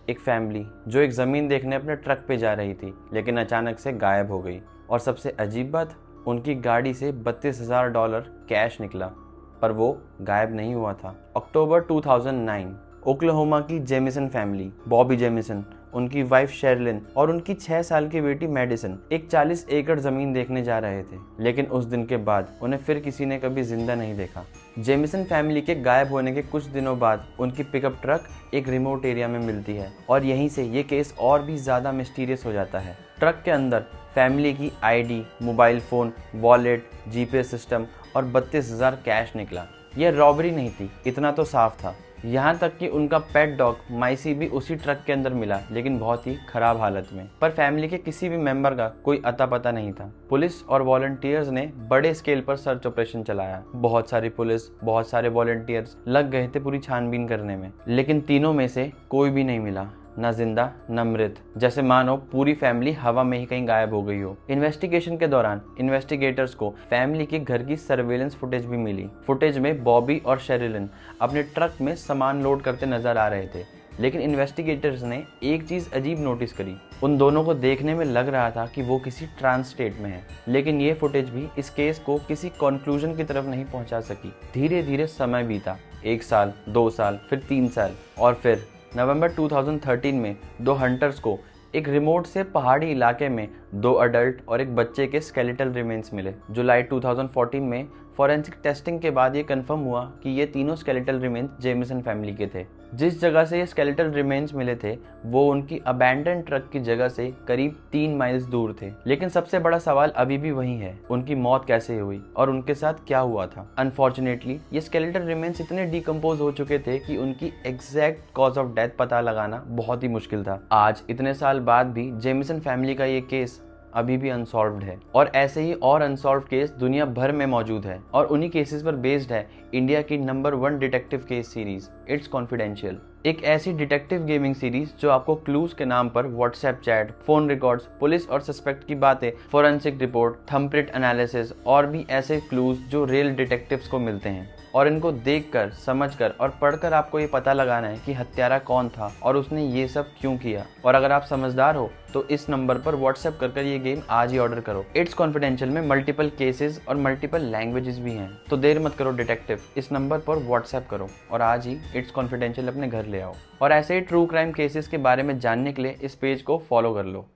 एक फैमिली जो एक ज़मीन देखने अपने ट्रक पे जा रही थी, लेकिन अचानक से गायब हो गई। और सबसे अजीब बात, उनकी गाड़ी से $32,000 कैश निकला, पर वो गायब नहीं हुआ था। अक्टूबर 2009, ओक्लाहोमा की जेमिसन फैमिली, बॉबी जेमिसन, उनकी वाइफ शेरलिन और उनकी 6 साल की बेटी मेडिसन एक 40 एकड़ जमीन देखने जा रहे थे। लेकिन उस दिन के बाद उन्हें फिर किसी ने कभी जिंदा नहीं देखा। जेमिसन फैमिली के गायब होने के कुछ दिनों बाद उनकी पिकअप ट्रक एक रिमोट एरिया में मिलती है और यहीं से ये केस और भी ज़्यादा मिस्टीरियस हो जाता है। ट्रक के अंदर फैमिली की ID, mobile phone, wallet, GPS system और 32,000 कैश निकला। यह रॉबरी नहीं थी, इतना तो साफ था। यहाँ तक कि उनका पेट डॉग माइसी भी उसी ट्रक के अंदर मिला, लेकिन बहुत ही खराब हालत में। पर फैमिली के किसी भी मेंबर का कोई अता पता नहीं था। पुलिस और वॉलंटियर्स ने बड़े स्केल पर सर्च ऑपरेशन चलाया। बहुत सारी पुलिस, बहुत सारे वॉलंटियर्स लग गए थे पूरी छानबीन करने में, लेकिन तीनों में से कोई भी नहीं मिला, न जिंदा न मृत, जैसे मानो पूरी फैमिली हवा में ही कहीं गायब हो गई हो। इन्वेस्टिगेशन के दौरान इन्वेस्टिगेटर्स को फैमिली के घर की सर्वेलेंस फुटेज भी मिली। फुटेज में बॉबी और शेरिलिन अपने ट्रक में सामान लोड करते नजर आ रहे थे, लेकिन इन्वेस्टिगेटर्स ने एक चीज अजीब नोटिस करी। उन दोनों को देखने में लग रहा था कि वो किसी ट्रांस स्टेट में है, लेकिन ये फुटेज भी इस केस को किसी कंक्लूजन की तरफ नहीं पहुंचा सकी। धीरे धीरे समय बीता, 1 साल, 2 साल, फिर 3 साल, और फिर नवंबर 2013 में 2 हंटर्स को एक रिमोट से पहाड़ी इलाके में 2 अडल्ट और एक बच्चे के स्केलेटल रिमेन्स मिले। जुलाई 2014 में फॉरेंसिक टेस्टिंग के बाद ये कंफर्म हुआ कि ये तीनों स्केलेटल रिमेन्स जेमिसन फैमिली के थे। जिस जगह से ये स्केलेटल रिमेन्स मिले थे वो उनकी अबैंडन ट्रक की जगह से करीब 3 माइल्स दूर थे। लेकिन सबसे बड़ा सवाल अभी भी वही है, उनकी मौत कैसे हुई और उनके साथ क्या हुआ था। अनफॉर्चुनेटली ये स्केलेटल रिमेन्स इतने डिकम्पोज हो चुके थे कि उनकी एग्जैक्ट कॉज ऑफ डेथ पता लगाना बहुत ही मुश्किल था। आज इतने साल बाद भी जेमिसन फैमिली का ये केस अभी भी अनसॉल्व्ड है, और ऐसे ही और अनसॉल्व्ड केस दुनिया भर में मौजूद है, और उन्हीं केसेस पर बेस्ड है इंडिया की number 1 detective case series it's confidential. एक ऐसी डिटेक्टिव गेमिंग सीरीज जो आपको क्लूज के नाम पर WhatsApp chat, phone records, police और सस्पेक्ट की बातें, फोरेंसिक रिपोर्ट, थंबप्रिंट एनालिसिस और भी ऐसे क्लूज जो रियल डिटेक्टिव्स को मिलते हैं, और इनको देखकर, समझकर और पढ़कर आपको ये पता लगाना है कि हत्यारा कौन था और उसने ये सब क्यों किया। और अगर आप समझदार हो तो इस नंबर पर व्हाट्सएप कर ये गेम आज ही ऑर्डर करो। इट्स कॉन्फिडेंशियल में मल्टीपल केसेस और मल्टीपल लैंग्वेजेस भी हैं, तो देर मत करो डिटेक्टिव, इस नंबर पर व्हाट्सएप करो और आज ही इट्स कॉन्फिडेंशियल अपने घर ले आओ। और ऐसे ही ट्रू क्राइम केसेस के बारे में जानने के लिए इस पेज को फॉलो कर लो।